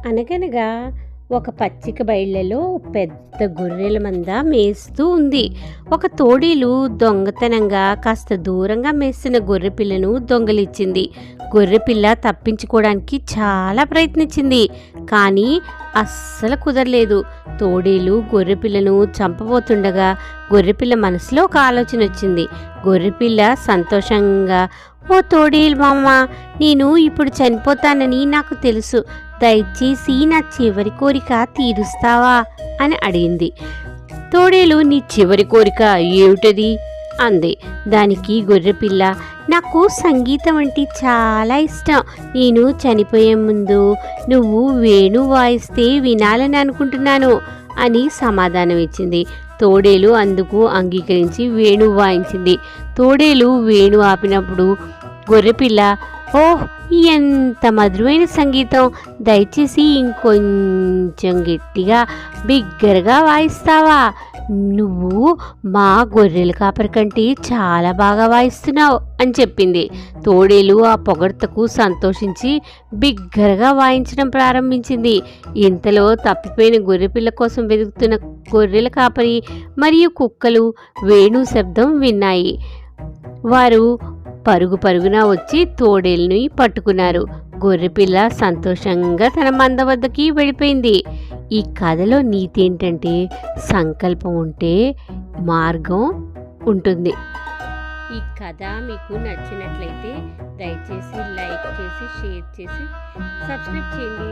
అనగనగా ఒక పచ్చిక బయళ్లలో పెద్ద గొర్రెల మంద మేస్తూ ఉంది. ఒక తోడేలు దొంగతనంగా కాస్త దూరంగా మేస్తున్న గొర్రెపిల్లను దొంగలిచ్చింది. గొర్రెపిల్ల తప్పించుకోవడానికి చాలా ప్రయత్నించింది, కానీ అస్సలు కుదరలేదు. తోడేలు గొర్రెపిల్లను చంపబోతుండగా గొర్రెపిల్ల మనసులో ఒక ఆలోచన వచ్చింది. గొర్రెపిల్ల సంతోషంగా, ఓ తోడేలు మామ, నేను ఇప్పుడు చనిపోతానని నాకు తెలుసు, దయచేసి నా చివరి కోరిక తీరుస్తావా అని అడిగింది. తోడేలు, నీ చివరి కోరిక ఏమిటది అంది. దానికి గొర్రెపిల్ల, నాకు సంగీతం అంటే చాలా ఇష్టం, నేను చనిపోయే ముందు నువ్వు వేణు వాయిస్తే వినాలని అనుకుంటున్నాను అని సమాధానం ఇచ్చింది. తోడేలు అందుకు అంగీకరించి వేణు వాయించింది. తోడేలు వేణు ఆపినప్పుడు గొర్రెపిల్ల, ఓహ్, ఎంత మధురమైన సంగీతం, దయచేసి ఇంకొంచెం గట్టిగా బిగ్గరగా వాయిస్తావా, నువ్వు మా గొర్రెల కాపరి కంటే చాలా బాగా వాయిస్తున్నావు అని చెప్పింది. తోడేలు ఆ పొగడ్తకు సంతోషించి బిగ్గరగా వాయించడం ప్రారంభించింది. ఇంతలో తప్పిపోయిన గొర్రెపిల్ల కోసం వెతుకుతున్న గొర్రెల కాపరి మరియు కుక్కలు వేణు శబ్దం విన్నాయి. వారు పరుగు పరుగున వచ్చి తోడేలుని పట్టుకున్నారు. గొర్రెపిల్ల సంతోషంగా తన మంద వద్దకి వెళ్ళిపోయింది. ఈ కథలో నీతి ఏంటంటే, సంకల్పం ఉంటే మార్గం ఉంటుంది. ఈ కథ మీకు నచ్చినట్లయితే దయచేసి లైక్ చేసి, షేర్ చేసి, సబ్స్క్రైబ్ చేయండి.